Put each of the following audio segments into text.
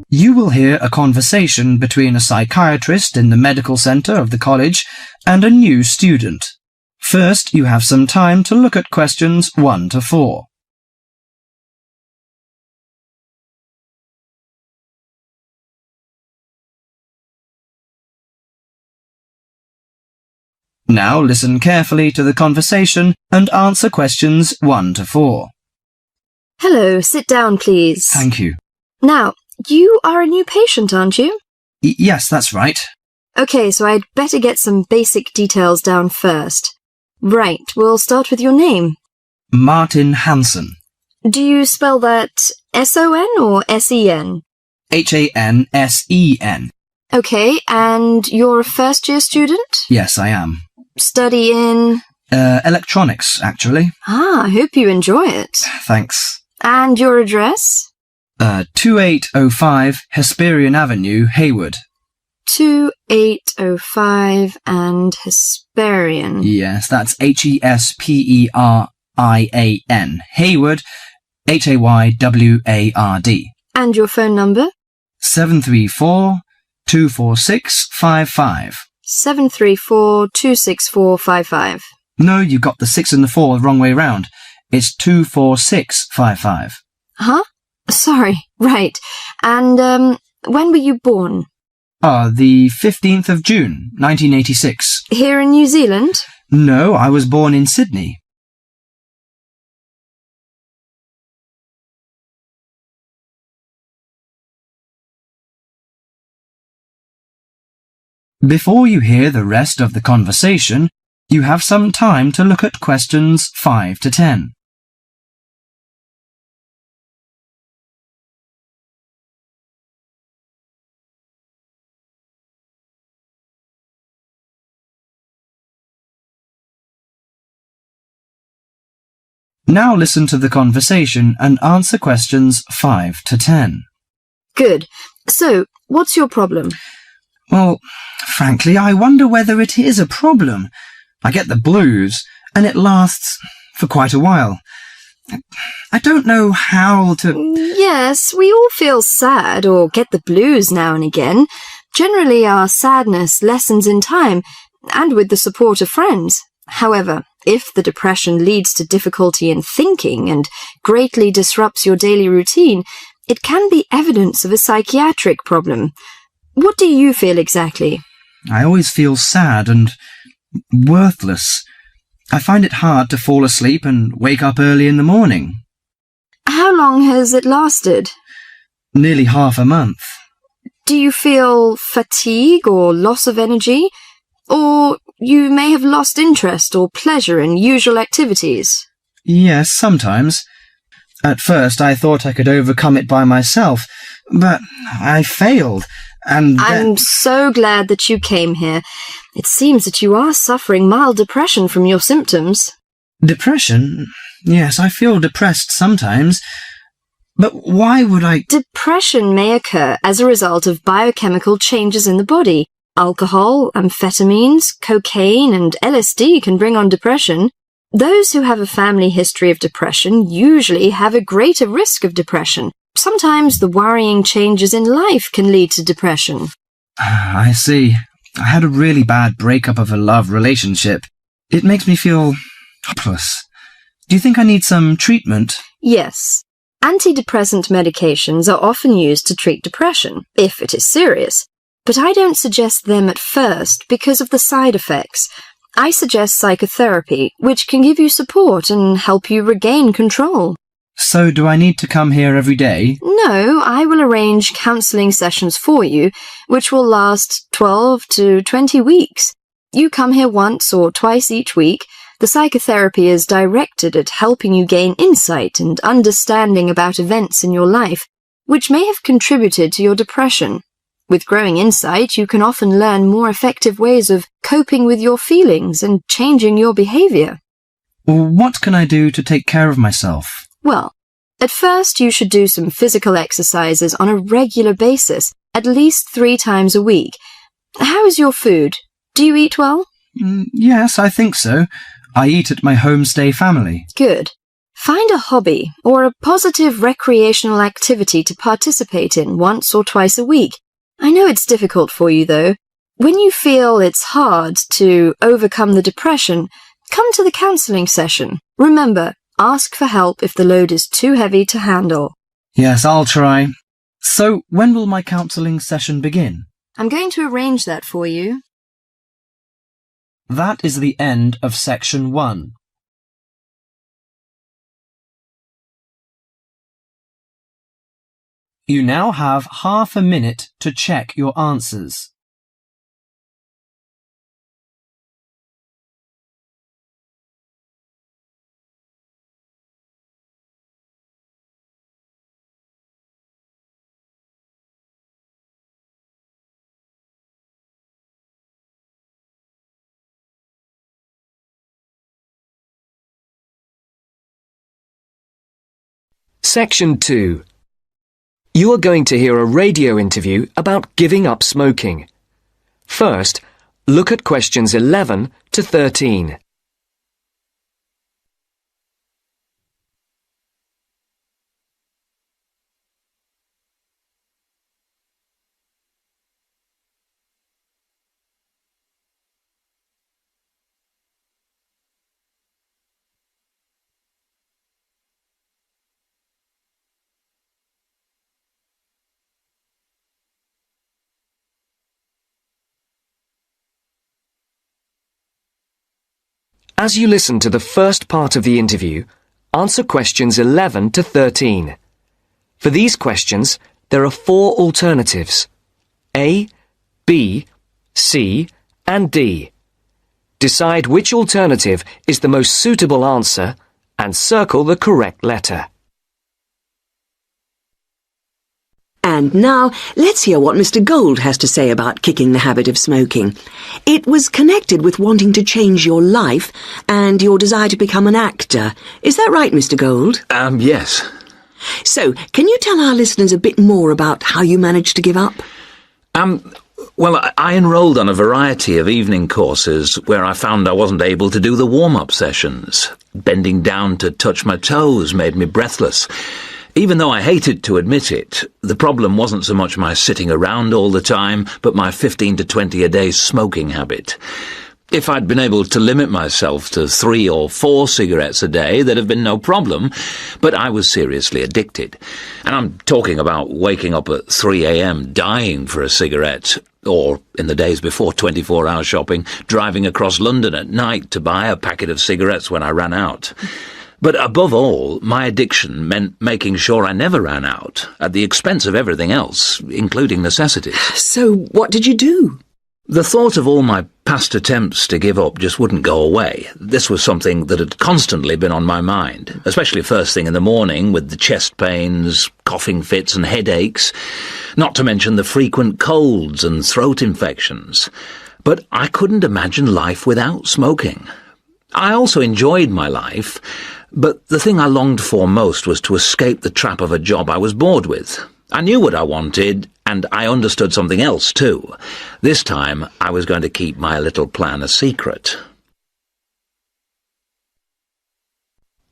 You will hear a conversation between a psychiatrist in the medical centre of the college and a new student. First, you have some time to look at questions 1 to 4. Now listen carefully to the conversation and answer questions 1 to 4. Hello, sit down, please. Thank you. Now, you are a new patient, aren't you? Yes, that's right. Okay, so I'd better get some basic details down first. Right, we'll start with your name. Martin Hansen. Do you spell that S-O-N or S-E-N? Hansen. Okay, and you're a first-year student? Yes, I am. Study in? Electronics, actually. I hope you enjoy it. Thanks. And your address? 2805 Hesperian Avenue, Hayward. 2805 and Hesperian. Yes, that's Hesperian. Hayward, Hayward. And your phone number? 734-246-55. 734-264-55. No, you got the 6 and the 4 the wrong way round. It's 246-55. Huh? Sorry, right. And, when were you born? The 15th of June, 1986. Here in New Zealand? No, I was born in Sydney. Before you hear the rest of the conversation, you have some time to look at questions 5 to 10. Now listen to the conversation and answer questions 5 to 10. Good. So, what's your problem? Well, frankly, I wonder whether it is a problem. I get the blues, and it lasts for quite a while. I don't know how to... Yes, we all feel sad or get the blues now and again. Generally, our sadness lessens in time, and with the support of friends. However, if the depression leads to difficulty in thinking and greatly disrupts your daily routine, it can be evidence of a psychiatric problem. What do you feel exactly? I always feel sad and worthless. I find it hard to fall asleep and wake up early in the morning. How long has it lasted? Nearly half a month. Do you feel fatigue or loss of energy? Or you may have lost interest or pleasure in usual activities? Yes, sometimes. At first I thought I could overcome it by myself, but I failed. And I'm so glad that you came here. It seems that you are suffering mild depression from your symptoms. Depression? Yes, I feel depressed sometimes. But why would I... Depression may occur as a result of biochemical changes in the body. Alcohol, amphetamines, cocaine, and LSD can bring on depression. Those who have a family history of depression usually have a greater risk of depression. Sometimes the worrying changes in life can lead to depression. I see. I had a really bad breakup of a love relationship. It makes me feel hopeless. Do you think I need some treatment? Yes. Antidepressant medications are often used to treat depression, if it is serious. But I don't suggest them at first because of the side effects. I suggest psychotherapy, which can give you support and help you regain control. So do I need to come here every day? No, I will arrange counselling sessions for you, which will last 12 to 20 weeks. You come here once or twice each week. The psychotherapy is directed at helping you gain insight and understanding about events in your life, which may have contributed to your depression. With growing insight, you can often learn more effective ways of coping with your feelings and changing your behaviour. What can I do to take care of myself? Well, at first you should do some physical exercises on a regular basis, at least 3 times a week. How is your food? Do you eat well? Yes, I think so. I eat at my homestay family. Good. Find a hobby or a positive recreational activity to participate in once or twice a week. I know it's difficult for you, though. When you feel it's hard to overcome the depression, come to the counselling session. Remember, ask for help if the load is too heavy to handle. Yes, I'll try. So, when will my counselling session begin? I'm going to arrange that for you. That is the end of section 1. You now have half a minute to check your answers. Section 2. You are going to hear a radio interview about giving up smoking. First, look at questions 11 to 13. As you listen to the first part of the interview, answer questions 11 to 13. For these questions, there are 4 alternatives: A, B, C, and D. Decide which alternative is the most suitable answer and circle the correct letter. And now, let's hear what Mr. Gold has to say about kicking the habit of smoking. It was connected with wanting to change your life and your desire to become an actor. Is that right, Mr. Gold? Yes. So, can you tell our listeners a bit more about how you managed to give up? Well, I enrolled on a variety of evening courses where I found I wasn't able to do the warm-up sessions. Bending down to touch my toes made me breathless. Even though I hated to admit it, the problem wasn't so much my sitting around all the time, but my 15 to 20 a day smoking habit. If I'd been able to limit myself to 3 or 4 cigarettes a day, there'd have been no problem, but I was seriously addicted. And I'm talking about waking up at 3 a.m. dying for a cigarette, or, in the days before 24-hour shopping, driving across London at night to buy a packet of cigarettes when I ran out. But above all, my addiction meant making sure I never ran out, at the expense of everything else, including necessities. So, what did you do? The thought of all my past attempts to give up just wouldn't go away. This was something that had constantly been on my mind, especially first thing in the morning with the chest pains, coughing fits and headaches, not to mention the frequent colds and throat infections. But I couldn't imagine life without smoking. I also enjoyed my life, but the thing I longed for most was to escape the trap of a job I was bored with. I knew what I wanted, and I understood something else too. This time, I was going to keep my little plan a secret.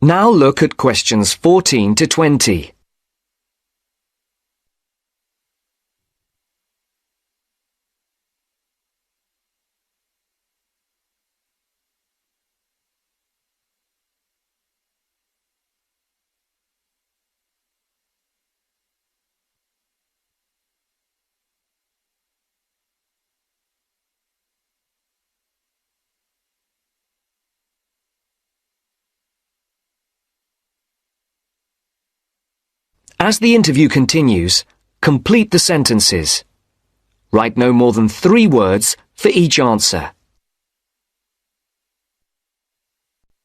Now look at questions 14 to 20. As the interview continues, complete the sentences. Write no more than 3 words for each answer.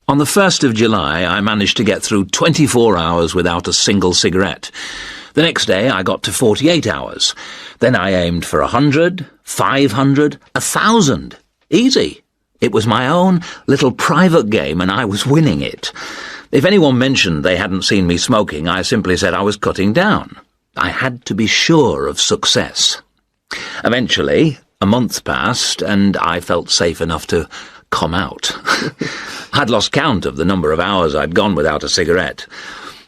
On the 1st of July, I managed to get through 24 hours without a single cigarette. The next day, I got to 48 hours. Then I aimed for 100, 500, 1,000. Easy. It was my own little private game, and I was winning it. If anyone mentioned they hadn't seen me smoking, I simply said I was cutting down. I had to be sure of success. Eventually, a month passed, and I felt safe enough to come out. I'd lost count of the number of hours I'd gone without a cigarette.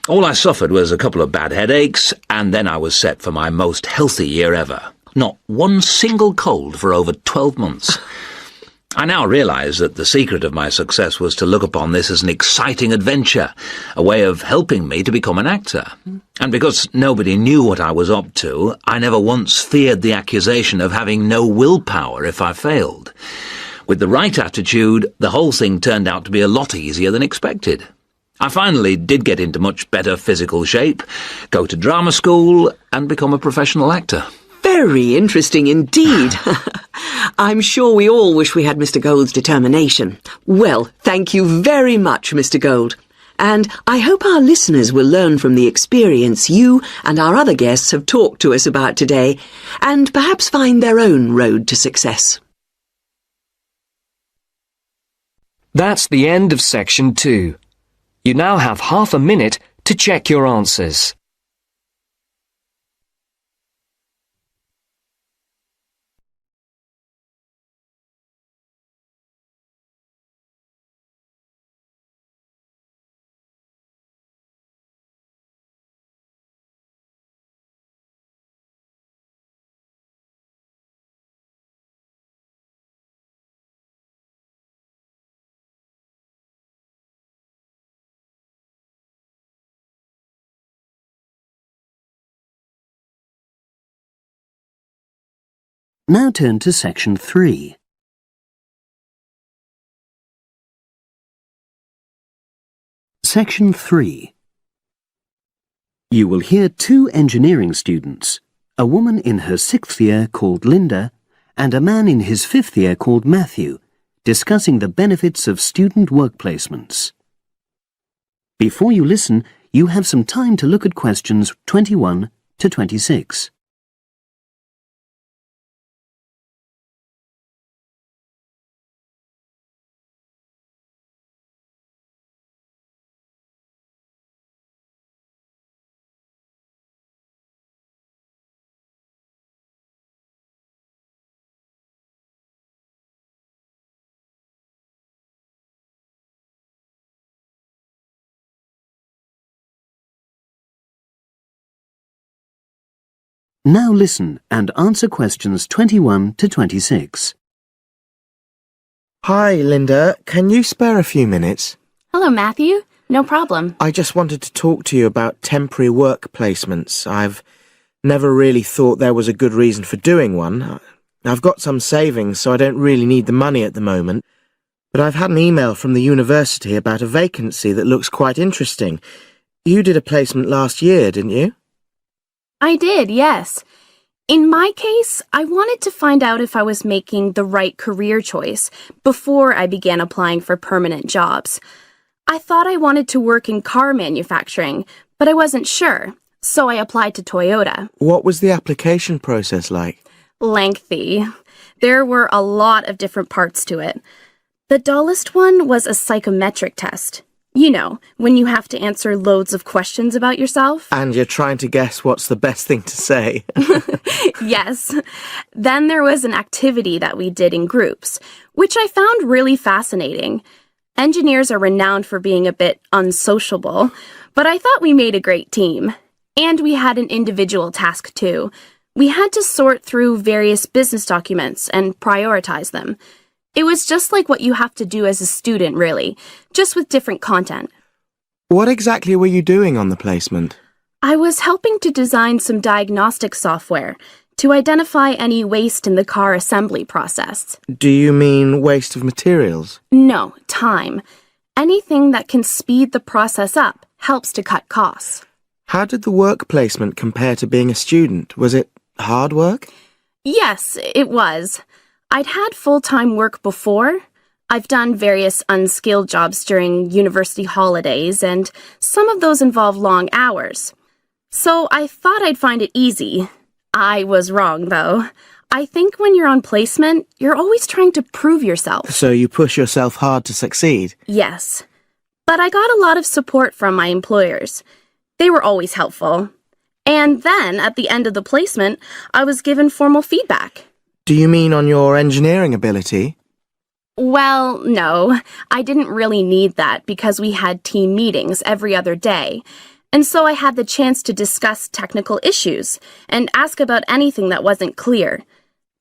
All I suffered was a couple of bad headaches, and then I was set for my most healthy year ever. Not one single cold for over 12 months. I now realise that the secret of my success was to look upon this as an exciting adventure, a way of helping me to become an actor. And because nobody knew what I was up to, I never once feared the accusation of having no willpower if I failed. With the right attitude, the whole thing turned out to be a lot easier than expected. I finally did get into much better physical shape, go to drama school, and become a professional actor. Very interesting indeed. I'm sure we all wish we had Mr. Gould's determination. Well, thank you very much, Mr. Gould. And I hope our listeners will learn from the experience you and our other guests have talked to us about today, and perhaps find their own road to success. That's the end of section 2. You now have half a minute to check your answers. Now turn to section 3. Section 3. You will hear 2 engineering students, a woman in her 6th year called Linda and a man in his 5th year called Matthew, discussing the benefits of student work placements. Before you listen, you have some time to look at questions 21 to 26. Now listen and answer questions 21 to 26. Hi, Linda. Can you spare a few minutes? Hello, Matthew. No problem. I just wanted to talk to you about temporary work placements. I've never really thought there was a good reason for doing one. I've got some savings, so I don't really need the money at the moment. But I've had an email from the university about a vacancy that looks quite interesting. You did a placement last year, didn't you? I did, yes. In my case, I wanted to find out if I was making the right career choice before I began applying for permanent jobs. I thought I wanted to work in car manufacturing, but I wasn't sure, so I applied to Toyota. What was the application process like? Lengthy. There were a lot of different parts to it. The dullest one was a psychometric test. You know, when you have to answer loads of questions about yourself. And you're trying to guess what's the best thing to say. Yes. Then there was an activity that we did in groups, which I found really fascinating. Engineers are renowned for being a bit unsociable, but I thought we made a great team. And we had an individual task too. We had to sort through various business documents and prioritize them. It was just like what you have to do as a student, really, just with different content. What exactly were you doing on the placement? I was helping to design some diagnostic software to identify any waste in the car assembly process. Do you mean waste of materials? No, time. Anything that can speed the process up helps to cut costs. How did the work placement compare to being a student? Was it hard work? Yes, it was. I'd had full-time work before. I've done various unskilled jobs during university holidays, and some of those involve long hours. So I thought I'd find it easy. I was wrong, though. I think when you're on placement, you're always trying to prove yourself. So you push yourself hard to succeed? Yes. But I got a lot of support from my employers. They were always helpful. And then, at the end of the placement, I was given formal feedback. Do you mean on your engineering ability? Well, no, I didn't really need that because we had team meetings every other day. And so I had the chance to discuss technical issues and ask about anything that wasn't clear.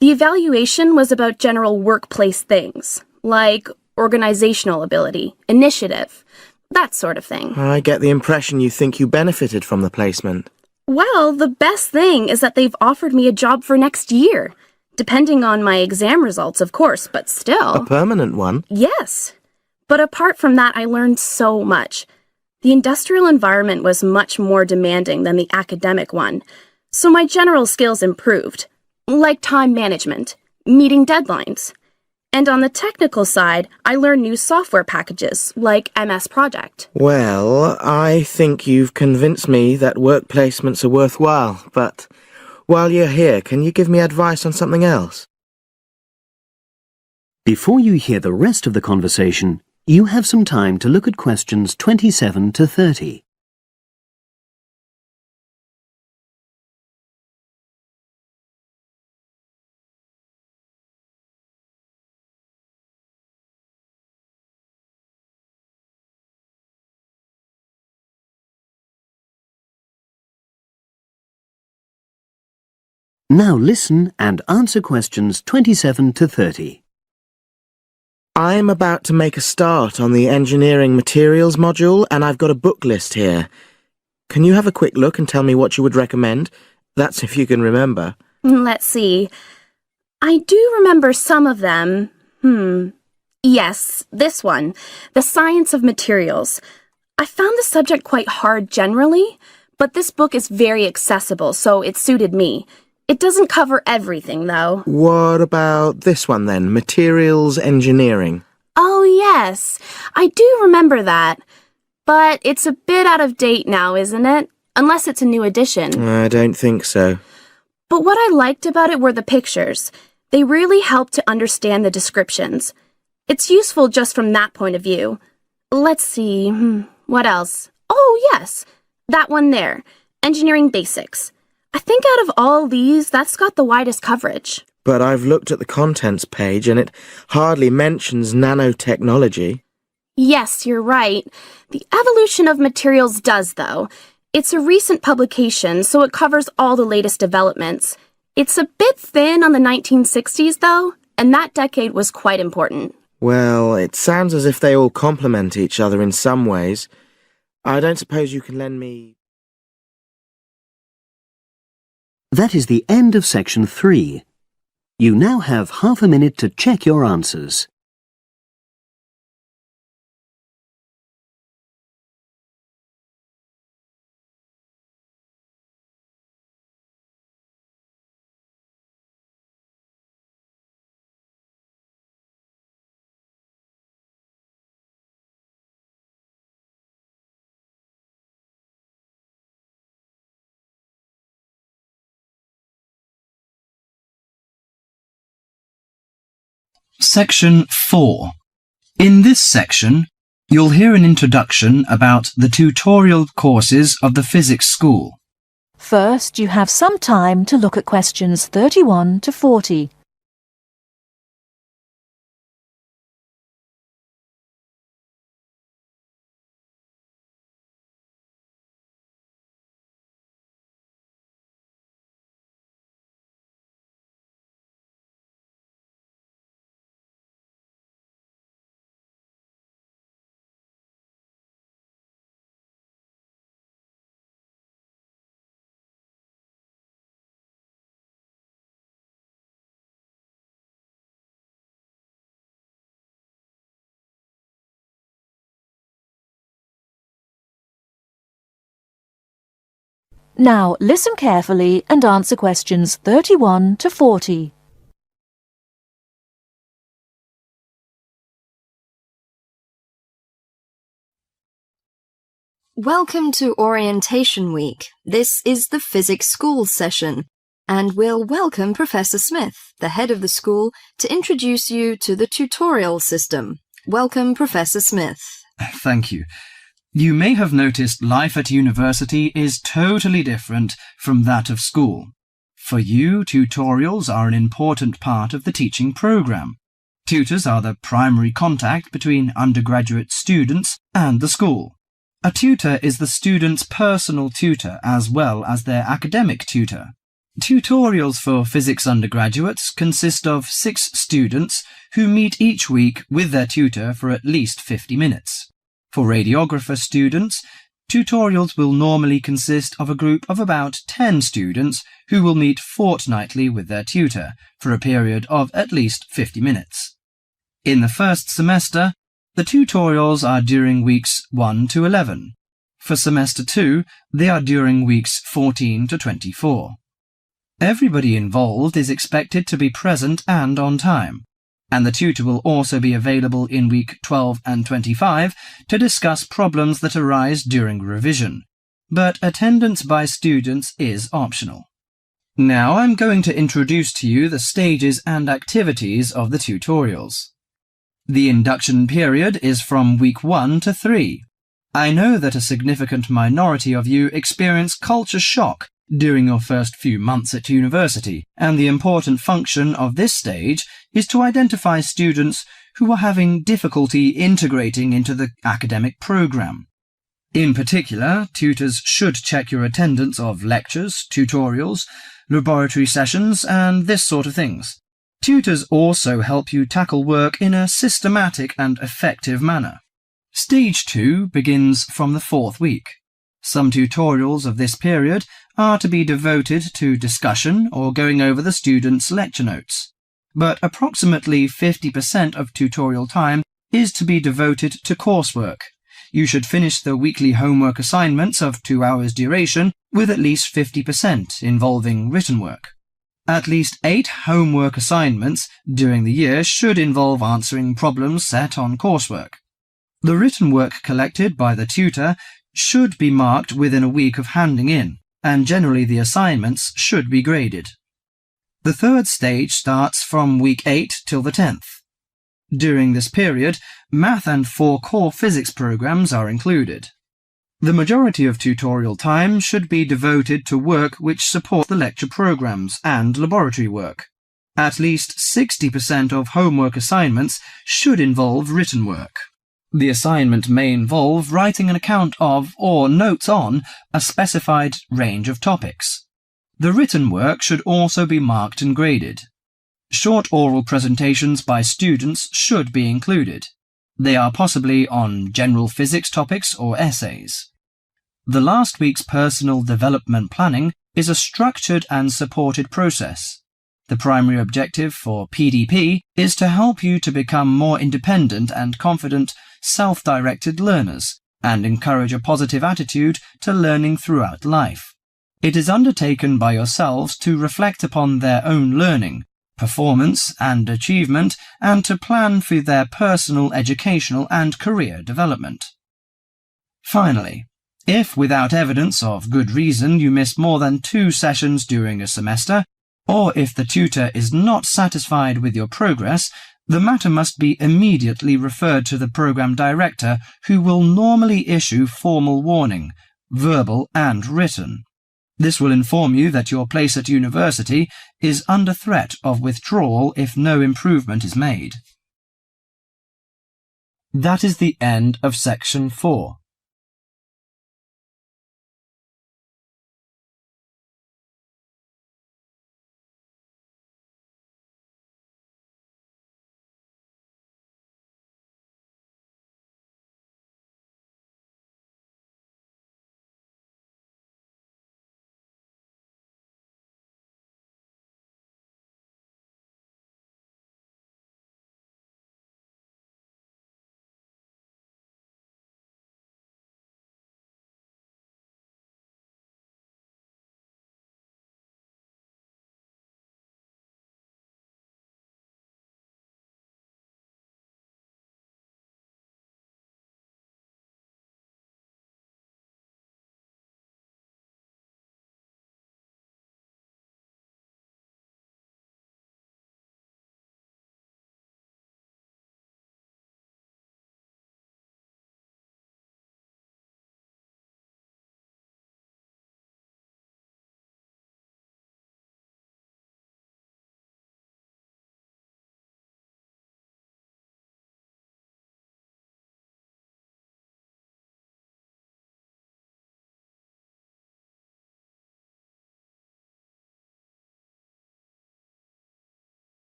The evaluation was about general workplace things, like organizational ability, initiative, that sort of thing. I get the impression you think you benefited from the placement. Well, the best thing is that they've offered me a job for next year. Depending on my exam results, of course, but still. A permanent one? Yes. But apart from that, I learned so much. The industrial environment was much more demanding than the academic one, so my general skills improved, like time management, meeting deadlines. And on the technical side, I learned new software packages, like MS Project. Well, I think you've convinced me that work placements are worthwhile, but while you're here, can you give me advice on something else? Before you hear the rest of the conversation, you have some time to look at questions 27 to 30. Now listen and answer questions 27 to 30. I'm about to make a start on the engineering materials module, and I've got a book list here. Can you have a quick look and tell me what you would recommend? That's if you can remember. Let's see. I do remember some of them. Yes, this one, The Science of Materials. I found the subject quite hard generally, but this book is very accessible, so it suited me. It doesn't cover everything, though. What about this one then, Materials Engineering? Oh, yes, I do remember that. But it's a bit out of date now, isn't it? Unless it's a new edition. I don't think so. But what I liked about it were the pictures. They really helped to understand the descriptions. It's useful just from that point of view. Let's see, what else? Oh, yes, that one there, Engineering Basics. I think out of all these, that's got the widest coverage. But I've looked at the contents page and it hardly mentions nanotechnology. Yes, you're right. The evolution of materials does, though. It's a recent publication, so it covers all the latest developments. It's a bit thin on the 1960s, though, and that decade was quite important. Well, it sounds as if they all complement each other in some ways. I don't suppose you can lend me... That is the end of section 3. You now have half a minute to check your answers. Section 4. In this section, you'll hear an introduction about the tutorial courses of the physics school. First, you have some time to look at questions 31 to 40. Now listen carefully and answer questions 31 to 40. Welcome to Orientation Week. This is the Physics School session, and we'll welcome Professor Smith, the head of the school, to introduce you to the tutorial system. Welcome, Professor Smith. Thank you. You may have noticed life at university is totally different from that of school. For you, tutorials are an important part of the teaching program. Tutors are the primary contact between undergraduate students and the school. A tutor is the student's personal tutor as well as their academic tutor. Tutorials for physics undergraduates consist of 6 students who meet each week with their tutor for at least 50 minutes. For radiographer students, tutorials will normally consist of a group of about 10 students who will meet fortnightly with their tutor for a period of at least 50 minutes. In the first semester, the tutorials are during weeks 1 to 11. For semester 2, they are during weeks 14 to 24. Everybody involved is expected to be present and on time, and the tutor will also be available in week 12 and 25 to discuss problems that arise during revision, but attendance by students is optional. Now I'm going to introduce to you the stages and activities of the tutorials. The induction period is from week 1 to 3. I know that a significant minority of you experience culture shock during your first few months at university, and the important function of this stage is to identify students who are having difficulty integrating into the academic program. In particular, tutors should check your attendance of lectures, tutorials, laboratory sessions, and this sort of things. Tutors also help you tackle work in a systematic and effective manner. Stage 2 begins from the 4th week. Some tutorials of this period are to be devoted to discussion or going over the students' lecture notes, but approximately 50% of tutorial time is to be devoted to coursework. You should finish the weekly homework assignments of 2 hours duration with at least 50% involving written work. At least 8 homework assignments during the year should involve answering problems set on coursework. The written work collected by the tutor should be marked within a week of handing in, and generally the assignments should be graded. The 3rd stage starts from week 8 till the 10th. During this period, math and 4 core physics programs are included. The majority of tutorial time should be devoted to work which support the lecture programs and laboratory work. At least 60% of homework assignments should involve written work. The assignment may involve writing an account of or notes on a specified range of topics. The written work should also be marked and graded. Short oral presentations by students should be included. They are possibly on general physics topics or essays. The last week's personal development planning is a structured and supported process. The primary objective for PDP is to help you to become more independent and confident, self-directed learners and encourage a positive attitude to learning throughout life. It is undertaken by yourselves to reflect upon their own learning, performance and achievement, and to plan for their personal, educational and career development. Finally, if without evidence of good reason you miss more than 2 sessions during a semester, or if the tutor is not satisfied with your progress, the matter must be immediately referred to the program director, who will normally issue formal warning, verbal and written. This will inform you that your place at university is under threat of withdrawal if no improvement is made. That is the end of section 4.